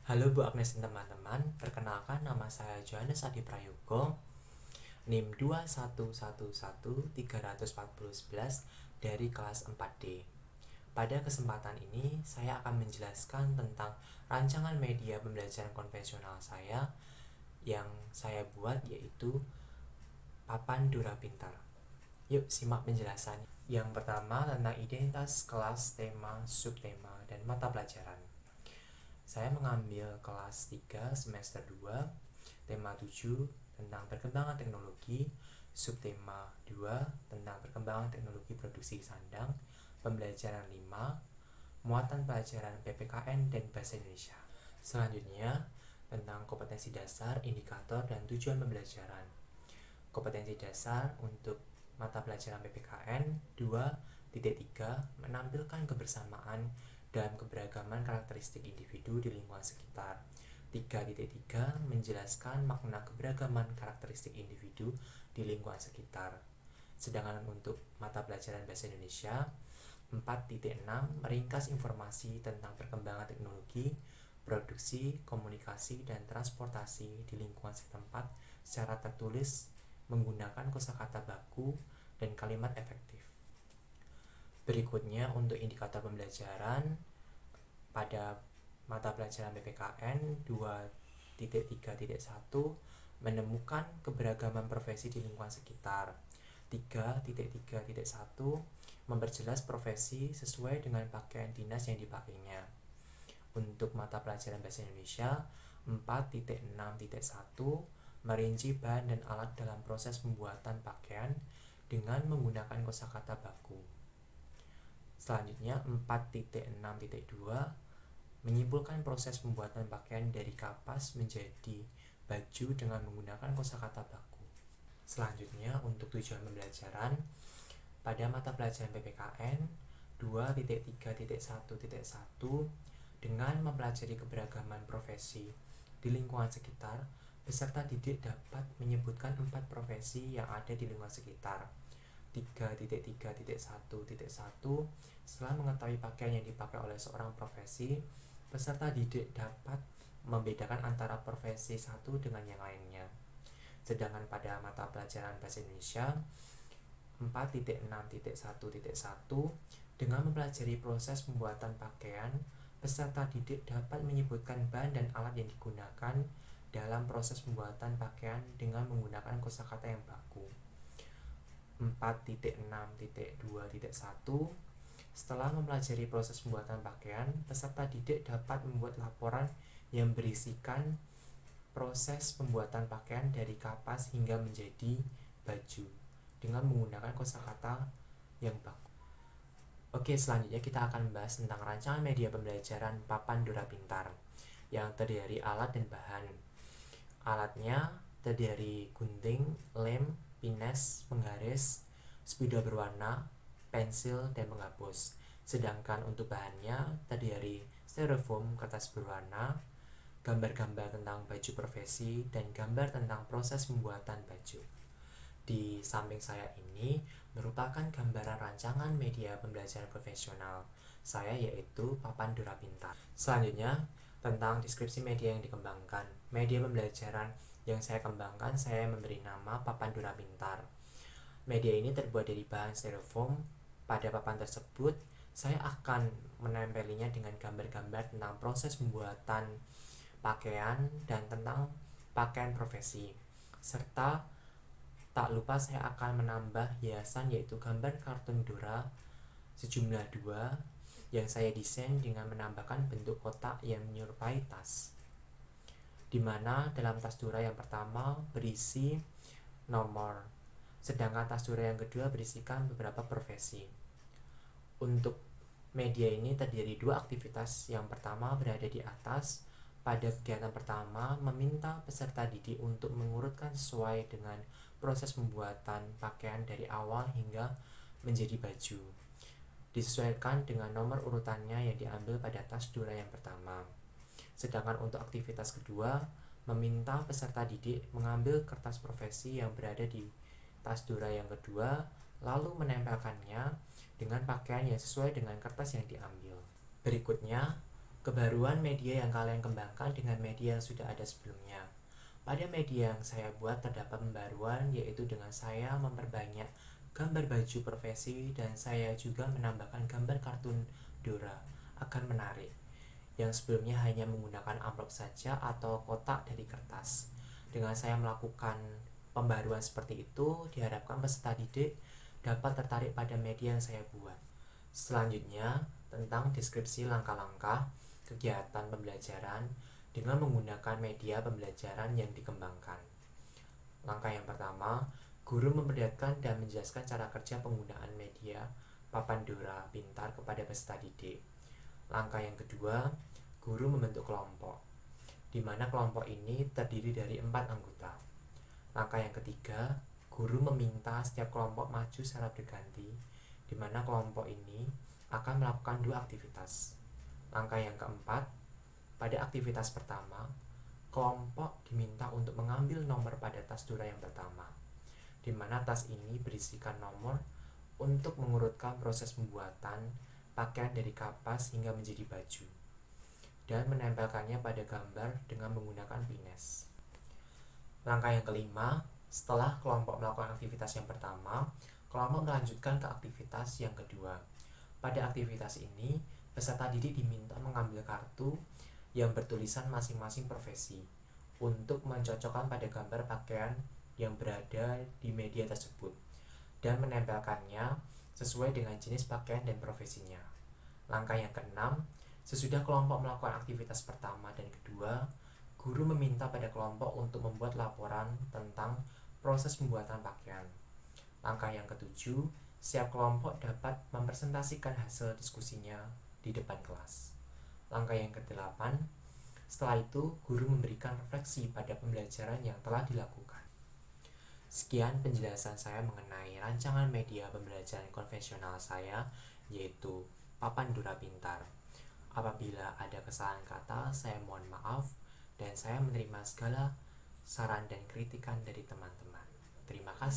Halo Bu Agnes dan teman-teman, perkenalkan nama saya Johannes Adi Prayogo, NIM 211134011 dari kelas 4D. Pada kesempatan ini, saya akan menjelaskan tentang rancangan media pembelajaran konvensional saya yang saya buat, yaitu Papan Dura Pintar. Yuk simak penjelasannya. Yang pertama tentang identitas kelas, tema, subtema, dan mata pelajaran. Saya mengambil kelas 3 semester 2, tema 7 tentang perkembangan teknologi, subtema 2 tentang perkembangan teknologi produksi sandang, pembelajaran 5, muatan pelajaran PPKN dan Bahasa Indonesia. Selanjutnya, tentang kompetensi dasar, indikator, dan tujuan pembelajaran. Kompetensi dasar untuk mata pelajaran PPKN 2.3 menampilkan kebersamaan dan keberagaman karakteristik individu di lingkungan sekitar. 3.3 menjelaskan makna keberagaman karakteristik individu di lingkungan sekitar. Sedangkan untuk mata pelajaran Bahasa Indonesia 4.6 meringkas informasi tentang perkembangan teknologi, produksi, komunikasi, dan transportasi di lingkungan setempat secara tertulis menggunakan kosakata baku dan kalimat efektif. Berikutnya untuk indikator pembelajaran pada mata pelajaran PPKN 2.3.1 menemukan keberagaman profesi di lingkungan sekitar. 3.3.1 memperjelas profesi sesuai dengan pakaian dinas yang dipakainya. Untuk mata pelajaran Bahasa Indonesia 4.6.1 merinci bahan dan alat dalam proses pembuatan pakaian dengan menggunakan kosakata baku. Selanjutnya 4.6.2 menyimpulkan proses pembuatan pakaian dari kapas menjadi baju dengan menggunakan kosakata baku. Selanjutnya untuk tujuan pembelajaran pada mata pelajaran PPKN 2.3.1.1 dengan mempelajari keberagaman profesi di lingkungan sekitar, peserta didik dapat menyebutkan 4 profesi yang ada di lingkungan sekitar. 3.3.1.1 setelah mengetahui pakaian yang dipakai oleh seorang profesi, peserta didik dapat membedakan antara profesi satu dengan yang lainnya. Sedangkan pada mata pelajaran Bahasa Indonesia 4.6.1.1 dengan mempelajari proses pembuatan pakaian, peserta didik dapat menyebutkan bahan dan alat yang digunakan dalam proses pembuatan pakaian dengan menggunakan kosakata yang baku. 4.6.2.1 setelah mempelajari proses pembuatan pakaian, peserta didik dapat membuat laporan yang berisikan proses pembuatan pakaian dari kapas hingga menjadi baju dengan menggunakan kosakata yang baku. Oke, selanjutnya kita akan membahas tentang rancangan media pembelajaran Papan Dura Pintar yang terdiri dari alat dan bahan. Alatnya terdiri dari gunting, lem, pines, penggaris, spidol berwarna, pensil, dan penghapus. Sedangkan untuk bahannya terdiri dari styrofoam, kertas berwarna, gambar-gambar tentang baju profesi, dan gambar tentang proses pembuatan baju. Di samping saya ini merupakan gambaran rancangan media pembelajaran profesional saya, yaitu Papan Dura Pintar. Selanjutnya, tentang deskripsi media yang dikembangkan. Media pembelajaran yang saya kembangkan, saya memberi nama Papan Dura Pintar. Media ini terbuat dari bahan styrofoam. Pada papan tersebut, saya akan menempelinya dengan gambar-gambar tentang proses pembuatan pakaian dan tentang pakaian profesi. Serta tak lupa saya akan menambah hiasan, yaitu gambar kartun Dora sejumlah 2 yang saya desain dengan menambahkan bentuk kotak yang menyerupai tas, dimana dalam tas Dora yang pertama berisi nomor, sedangkan tas Dora yang kedua berisikan beberapa profesi. Untuk media ini terdiri 2 aktivitas. Yang pertama berada di atas. Pada kegiatan pertama, meminta peserta didik untuk mengurutkan sesuai dengan proses pembuatan pakaian dari awal hingga menjadi baju, disesuaikan dengan nomor urutannya yang diambil pada tas Dora yang pertama. Sedangkan untuk aktivitas kedua, meminta peserta didik mengambil kertas profesi yang berada di tas Dora yang kedua, lalu menempelkannya dengan pakaian yang sesuai dengan kertas yang diambil. Berikutnya, Kebaruan media yang kalian kembangkan dengan media yang sudah ada sebelumnya. Pada media yang saya buat terdapat pembaruan, yaitu dengan saya memperbanyak gambar baju profesi dan saya juga menambahkan gambar kartun Dora akan menarik, yang sebelumnya hanya menggunakan amplop saja atau kotak dari kertas. Dengan saya melakukan pembaruan seperti itu, diharapkan peserta didik dapat tertarik pada media yang saya buat. Selanjutnya, tentang deskripsi langkah-langkah kegiatan pembelajaran dengan menggunakan media pembelajaran yang dikembangkan. Langkah yang pertama, guru memperlihatkan dan menjelaskan cara kerja penggunaan media papan Dora Pintar kepada peserta didik. Langkah yang kedua, guru membentuk kelompok, di mana kelompok ini terdiri dari 4 anggota. Langkah yang ketiga, guru meminta setiap kelompok maju secara berganti, di mana kelompok ini akan melakukan 2 aktivitas. Langkah yang keempat, pada aktivitas pertama, kelompok diminta untuk mengambil nomor pada tas Dora yang pertama, di mana tas ini berisikan nomor untuk mengurutkan proses pembuatan pakaian dari kapas hingga menjadi baju, dan menempelkannya pada gambar dengan menggunakan pines. Langkah yang kelima, setelah kelompok melakukan aktivitas yang pertama, kelompok melanjutkan ke aktivitas yang kedua. Pada aktivitas ini, peserta didik diminta mengambil kartu yang bertulisan masing-masing profesi untuk mencocokkan pada gambar pakaian yang berada di media tersebut dan menempelkannya sesuai dengan jenis pakaian dan profesinya. Langkah yang keenam, sesudah kelompok melakukan aktivitas pertama dan kedua, guru meminta pada kelompok untuk membuat laporan tentang proses pembuatan pakaian. Langkah yang ketujuh, setiap kelompok dapat mempresentasikan hasil diskusinya di depan kelas. Langkah yang kedelapan, setelah itu guru memberikan refleksi pada pembelajaran yang telah dilakukan. Sekian penjelasan saya mengenai rancangan media pembelajaran konvensional saya, yaitu Papan Dora Pintar. Apabila ada kesalahan kata, saya mohon maaf dan saya menerima segala saran dan kritikan dari teman-teman. Terima kasih.